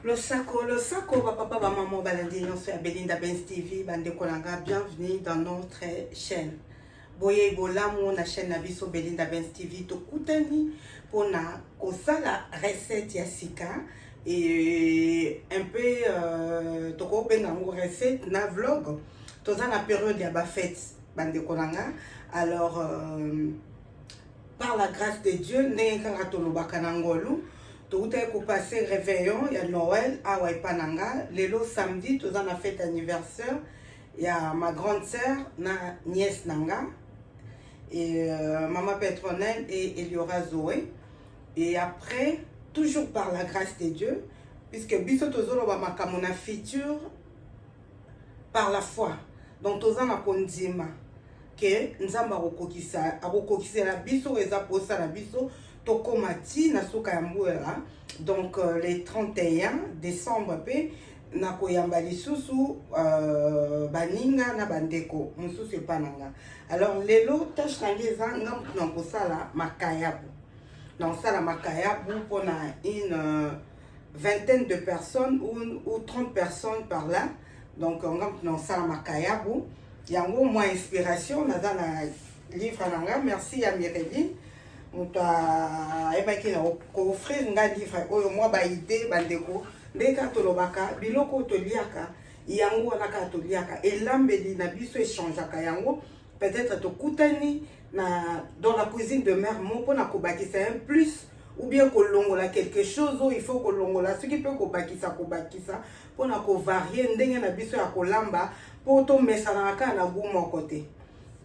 Le sako, papa, maman, balandi, on se Belinda Benz TV, bande kolanga, bienvenue dans notre chaîne. Boye bolamu na chaîne Nabiso Belinda Benz TV, to kutani pona kosala recette ya sika et un peu toko bengango recette na vlog. Toza na période ya ba fête bande kolanga. Alors par la grâce de Dieu, ndenge kaka tolobaka na ngolu. Tout est passé réveillon, il y a Noël, à Waipananga. Lelo samedi, tout en a fait anniversaire. Il y a ma grande sœur, na nièce Nanga, et maman Petronelle et Eliora Zoé. Et après, toujours par la grâce de Dieu, puisque biso tozolo ba makamona futur par la foi. Donc tous en a kondima que nzamba rokokisa la biso eza posa la biso. Tokomati na soka ya mbuela. Donc les 31 décembre pe na koyamba lisusu baninga na bandeko mususu epananga. Alors lelo tâche nangeza ngam na kosala makayabu. Na sala makayabu pour une vingtaine de personnes ou 30 personnes par là. Donc ngam na sala makayabu. Yango moi inspiration na na livre nanga. Merci à Mireline. Muta ebaki na ko offrir nga livre oyo mwa ba idée bandeko ndeka tolobaka biloko toliaka yango na ka toliaka elambeli na biso échangeaka yango peut-être tokutani na dans la cuisine de mère mo pona ko bakisa un plus ou bien ko longola quelque chose il faut ko longola ce qui peut ko bakisa pona ko varier ndenge na biso ya kolamba po to mesana ka na goût mon côté.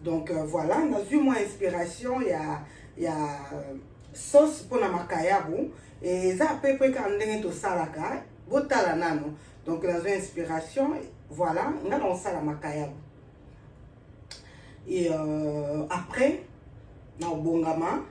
Donc voilà, on a vu moi inspiration il y a sauce pour la makayabu et ça à peu près quand on to salaka botala nano. Donc dans une inspiration voilà on a lancé la makayabu et après na bongama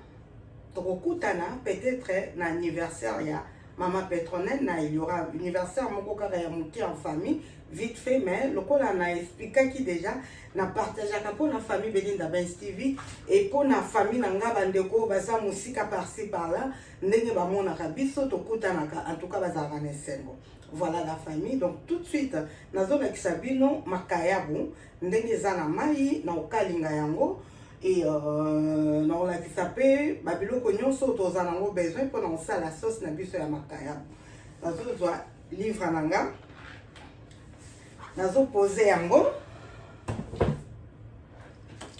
tokokutana peut-être na anniversaire ya maman Petronelle na il y aura anniversaire moko kaka ya muki en famille vite fait mais le qu'on a expliqué qui déjà na partagé pour la famille Belinda Benz TV et pour la famille nanga bandeko baza musika par-ci par-là ndenge ba mona kabiso to kutanaka en tout cas baza vanesengo. Voilà la famille. Donc tout de suite nazo la kisabino makayabu ndenge za na mai na okalinga yango et na la kisape babiloko nyonso toza nango besoin pour na sala la sauce na biso ya makayabu. Nazo zwa livre nanga nazo poser yango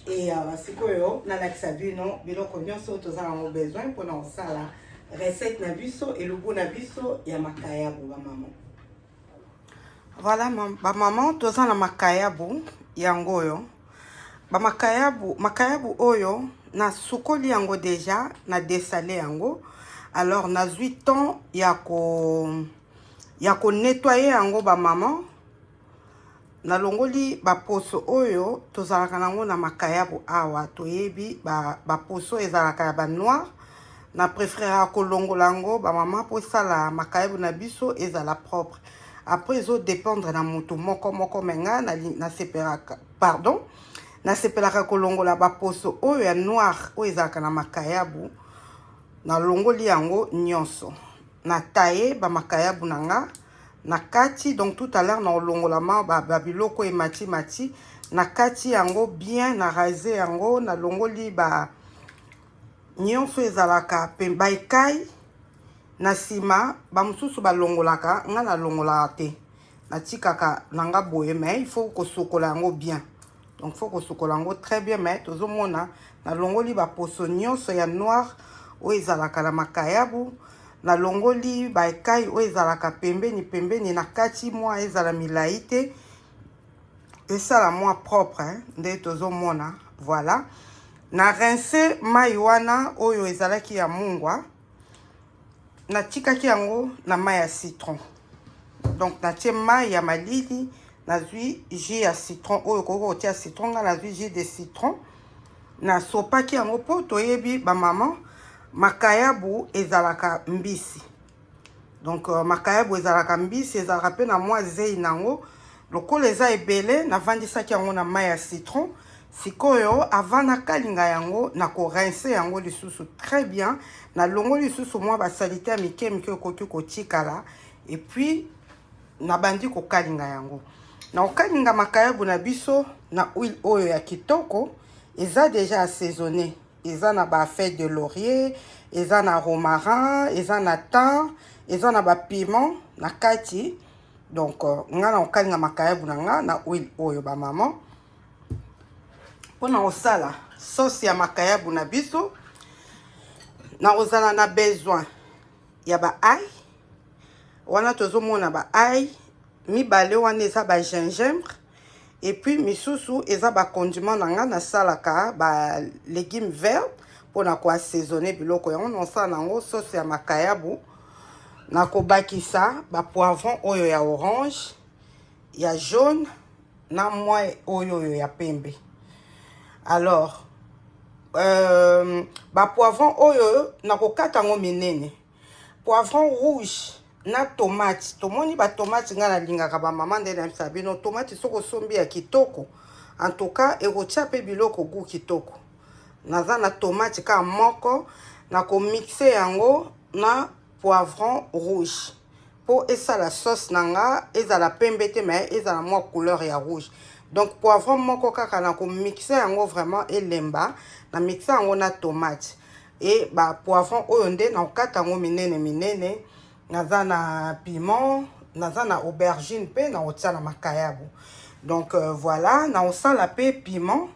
et sikoyo na lakisa bino biloko nyonso toza nango besoin pour na sala recette na biso et logo na biso ya makayabu ba maman. Voilà ba maman toza na makayabu yango yo. Ba makayabu oyo na sukoli yango déjà na desalé yango. Alors na 8 ans ya ko nettoyer yango ba maman. Na longoli ba poso oyo tozalaka nango na makayabu awa toyebi ba poso ezalaka ya ba noir na préférera ko longolango ba maman po sala makayabu na biso ezala propre. Après zo dépendre na mutu moko menga na sepelaka pardon na sepelaka ko longola ba poso oyo ya noir oyo ezalaka na makayabu na longoli yango nyonso na taille ba makayabu nanga na kati. Donc tout à l'heure na longola ma ba biloko e mati na kati yango bien na raser yango na longoli ba nyonso ezalaka pemba ekai na sima ba mususu ba longolaka nga na longola te na tikaka nanga boye mais il faut ko sokola yango bien. Donc faut ko sokola yango très bien mais tozomona na longoli ba poso nyonso ya noir o ezalaka na makayabu na longoli ba ekai o ezalaka pembeni na kati mwa ezala milai te et ça la moi propre hein nde tozomona voilà na rince mai wana oyo ezalaki ya mungwa natikaki yango na mai ya citron donc natie mai ya malili nazwi jus ya citron oyo koko kotia citron nga nazwi jus de citron na sopaki yango po toyebi ba maman makayabu ezalaka mbisi donc makayabu ezalaka mbisi ezalaka pe na mwa zei nango lokola eza ebele navandisaki yango na mai ya citron sikoyo avant nakalinga yango na korince yango lisusu très bien na longo lisusu mwa basalite ya mike mike okoki kotikala et puis nabandi kokalinga yango na okalinga makayabu na biso na huile oyo ya kitoko eza déjà assaisonné eza na ba feuille de laurier eza na romarin eza na thym eza na ba piment na kati donc nga na okalinga makayabu na nga na huile oyo ba maman pona osala sauce ya makayabu na biso na ozala na besoin ya ba ail wana tozomona ba ail mibale wana eza ba gingembre et puis misusu eza ba condiment na nga na salaka ba légumes verts pona ko assaisonner biloko yango na osala nango sauce ya makayabu na kobakisa ba poivron oyo ya orange ya jaune na mwa oyo ya pembe. Alors ba poivron oyo na kokata ngo minene poivron rouge na tomate tomoni ba tomate nga na lingaka ba maman nde na sabino tomate soko sombi ya kitoko en tout cas ekotia pe biloko goût kitoko naza na tomate ka moko na ko mixer yango na poivron rouge po esala sauce nanga ezala pembe te mais ezala mwa couleur ya rouge donc poivron moko kaka na ko mixer yango vraiment elemba na mixer yango na tomate et ba poivron oyo nde na okata yango minene minene naza na piment naza na aubergine pe na otia na makayabu donc voilà na osala pe piment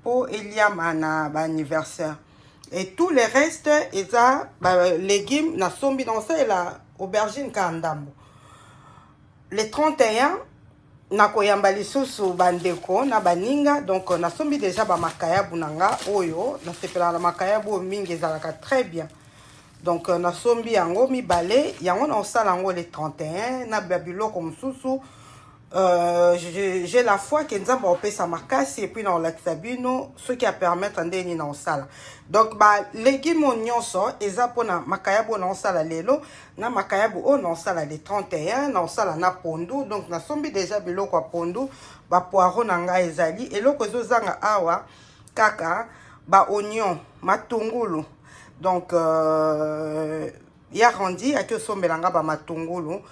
po eliama na ba anniversaire et tout le reste eza ba légumes na sombi na osala aubergine ka ndambo le 31 na koyamba lisusu bandeko na baninga donc na sombi déjà ba makayabu nanga oyo na sepela na makayabu mingi ezalaka très bien donc na sombi yango mibale yango na osala yango le 31 na biloko mosusu j'ai la foi que nzambe opesa makasi et puis na olakisa bino ce qui a permettre ndeni na osala donc ba légumes nyonso eza pona makayabu na osala lelo na makayabu o na osala le 31 na osala na pondu donc na sombi déjà biloko ya pondu ba poireau na nga ezali eloko ezozanga awa kaka ba oignon matungulu donc ya randi aki osombelanga ba matungulu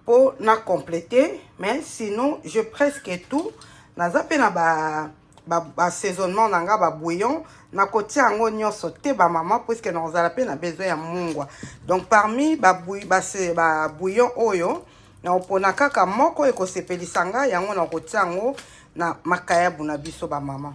pour na compléter mais sinon je presque tout naza pe na ba assaisonnement nanga ba bouillon na kotia yango nyonso te ba maman puisque na ozala pe na besoin ya mungwa donc parmi ba bouillon oyo na opona kaka moko ekosepelisa nga yango na kotia yango na makayabu na biso ba maman.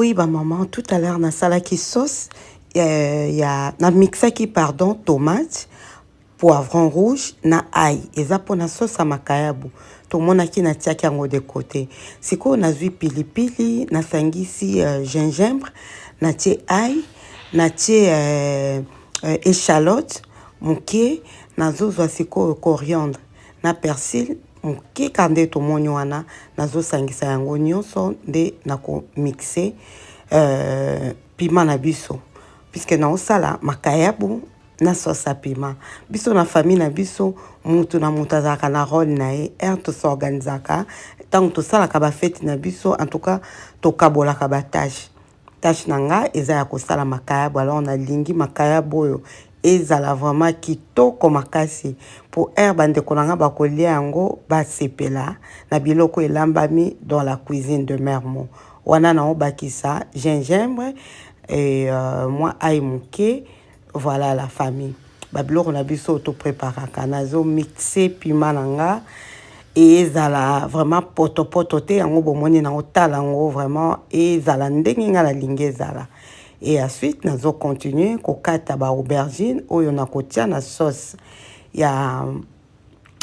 Oui, bah maman, tout à l'heure, na salaki sauce, na mixaki, pardon, tomate, poivron rouge, na ail. Eza pour na sauce à makayabu. Tout le monde a qui na tiaki yango de côté. Siko na zui pilipili, na sangisi gingembre, na tie ail, na tie échalote, muke, na zozwa siko coriandre, na persil, muke kande to moni wana, na zo sangisa yango nyonso nde na ko mixer piment na biso. Puisque na osala makayabu na sauce à piment. Biso na famille na biso, mutu na mutu azalaka na rôle na ye, to s'organisaka, tango tosalaka ba fête na biso, en tout cas, tokabolaka ba tâche. Tâche nanga eza ya kosala makayabu, alors on a lingi makayabu oyo ezala vraiment kitoko makasi pour bande konanga bakolia yango basepela na biloko elambami dans la cuisine de Mermo. Wana na obakisa gingembre et moi ail muke, voilà la famille. Babiloko na biso to préparaka nazo mixer piment nanga et ezala vraiment poto te yango bomoni na otala yango vraiment ezala ndenge nga la lingi ezala. Et ensuite nazo continuer kokata ba aubergine oyo na kotia na sauce ya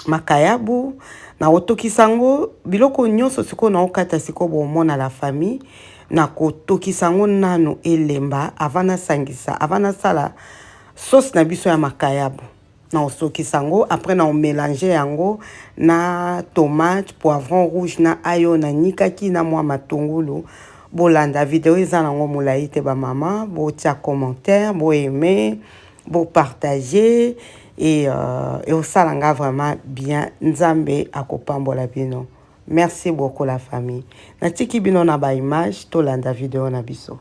makayabu na otokisango biloko nyonso siko na okata siko bomona la famille na kotokisango nano elemba avana sangisa avana sala sauce na biso ya makayabu na osokisango après na mélanger yango na tomate poivron rouge na ayo na nikaki na mwa matungulu. Bolanda vidéo eza nango molayi te ba maman, bo tia commentaire, bo aimer, bo partager et osalanga vraiment bien. Nzambe akopambola bino. Merci beaucoup la famille. Natiki bino na ba image to landa vidéo na biso.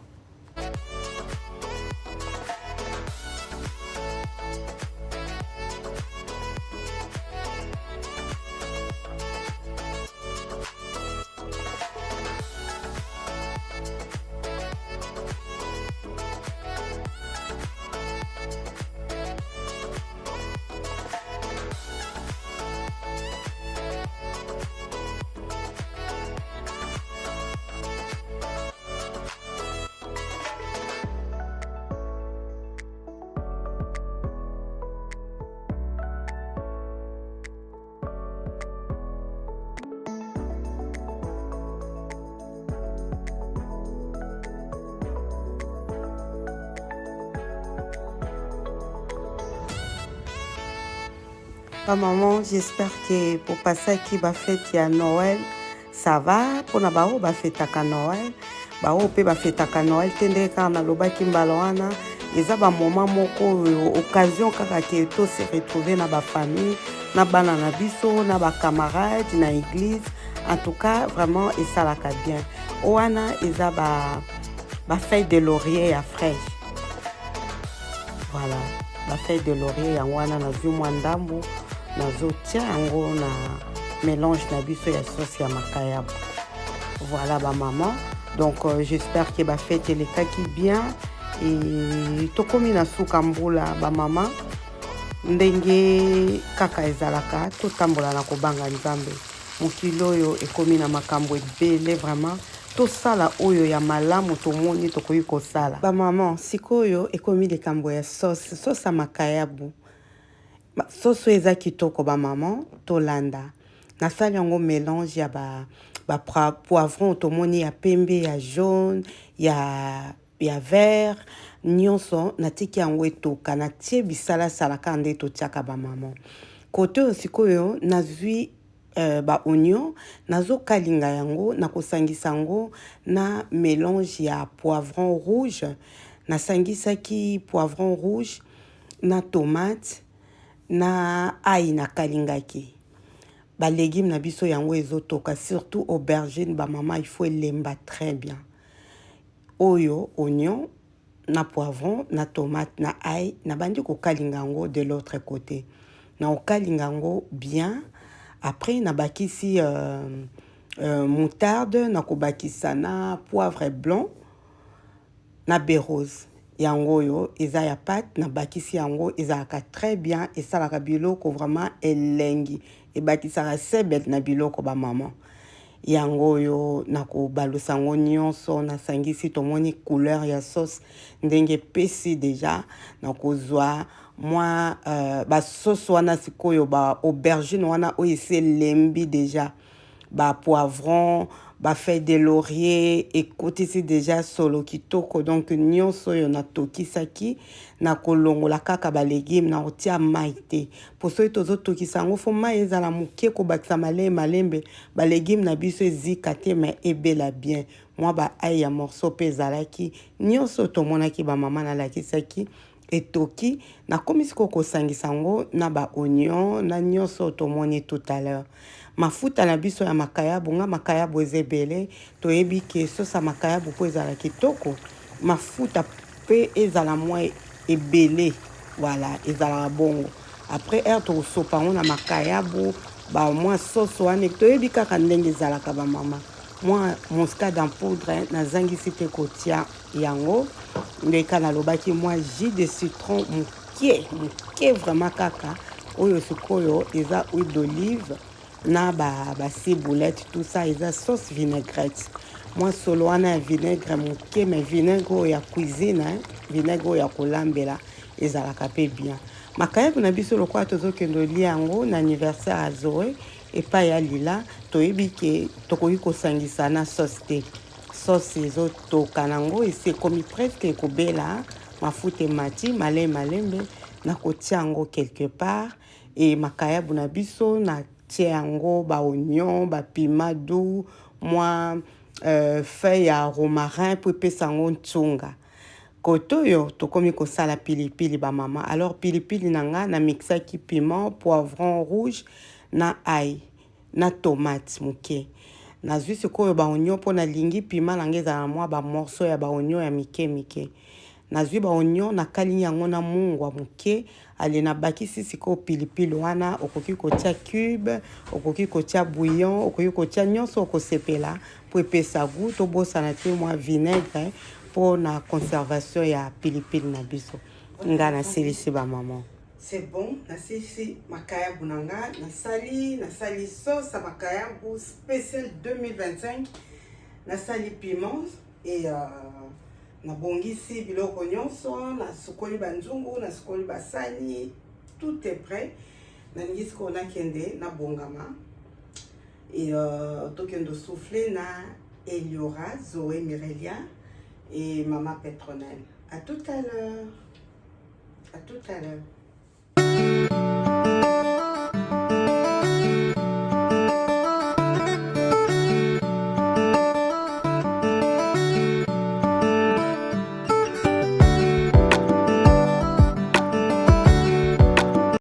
Maman, j'espère que pour passer qui va fêter à Noël, ça va. Pour na bao va fêter à Noël, bao pe va fêter à Noël. Tende quand na loba kimbaloana, ils a ba moment moko occasion kaka que tout se retrouver na ba famille, na bana na biso, na ba camarades, na église. En tout cas, vraiment et ça la bien. Oana ils a ba feuille de laurier à fraîche. Voilà, la feuille de laurier ya wana na vu mwandambo. Nazo tia yango na mélange na biso ya sauce ya makayabu. Voilà ba maman. Donc j'espère que ba fête les kaki bien et tokomi na suka mbula ba maman. Ndenge kaka ezalaka to tambola na kobanga nzambe. Mokilo yo ekomi na makambo ebele vraiment. To sala oyo ya malamu to moni to koyi ko sala. Ba maman sikoyo ekomi de kambo ya sauce ya makayabu. Soso eza kitoko ba maman tolanda na sali yango mélange ya ba poivron tomoni ya pembe ya jaune ya vert nyonso na tiki yango etoka na tie bisala sala kande to tiaka ba maman côté osikoyo na zui ba oignon nazo kalinga yango na kosangisa yango na mélange ya poivron rouge na sangisaki poivron rouge na tomate na ail na kalingaki ba légumes na biso yango ezotoka surtout aubergine ba maman il faut lemba très bien oyo oignon na poivron na tomate na ail na bandi ko kalinga yango de l'autre côté na okalinga yango bien après na bakisi moutarde na kobakisa na poivre blanc na berose yango yo eza ya pâte na bakisi yango ezalaka très bien et salaka biloko vraiment elengi et bakisaka sebet na biloko ba maman yango yo nakobalusa yango nyonso nasangisi tomoni couleur ya sauce ndenge pesi déjà nakozwa mwa basauce wana sikoyo ba aubergine wana oyo ese lembi déjà ba poivron ba feuille de laurier ekotisi déjà solo kitoko donc nyonso oyo natokisaki nakolongola kaka ba légumes na otia mai te po soki tozotokisa yango fo mai ezala moke kobakisa malembe ba légumes na biso ezika te mais ebela bien mwa ba ai ya morceau mpe ezalaki nyonso tomonaki bamama nalakisaki etoki nakomisi kokosangisa yango na ba oignon na nyonso tomoni tout à l'heure mafuta na biso ya makayabu nga makayabu ezebele toyebi ke sosa makayabu po ezala kitoko mafuta pe ezala mwa ebele voilà ezala bongo après air tosopa ngo na makayabu ba mwa sauce wana toyebi kaka ndenge ezalaka ba mama mwa muscade en poudre nazangisi te kotia yango ndeka nalobaki mwa jus de citron moke vraiment kaka oyo sikoyo eza huile d'olive na ba ciboulette tout ça eza sauce vinaigrette moi solo wana ya vinaigre moke mais vinaigre oyo ya cuisine vinaigre oyo ya kolambela ezalaka pe bien makayabu na biso lokola tozokende olia yango na anniversaire ya Zoé epai ya Lila toyebi ke tokoki kosangisa na sauce te sauce ezotoka nango esi ekomi presque ekobela mafuta emati malembe nakotia yango quelque part e makayabu na biso na tia yango ba oignon ba piment doux mwa feuille ya romarin po epesa yango ntunga kotoyo tokomi kosala pilipili ba mama alors pilipili nanga na mixaki piment poivron rouge na ail na tomate moke nazwi sikoyo ba oignon po nalingi piment nanga ezala mwa ba morceau ya ba oignon ya mike nazwi ba oignon nakali yango na mungwa moke ale nabakisi sikoyo pilipili wana okoki kotia cube okoki kotia bouillon okoki kotia nyonso okosepela po epesa goût tobosana te mwa vinaigre pour na conservation ya pilipili na biso nga nasilisi ba maman. C'est bon, nasilisi makayabu nanga nasali sauce à makayabu spécial 2025 nasali piment et nabongisi biloko nyonso nasukoli banzungu nasukoli basani tout est prêt nalingisi ko nakende na bongama et tokendo souffler na Eliora Zoé Mirelia et maman Petronelle. À tout à l'heure. À tout à l'heure.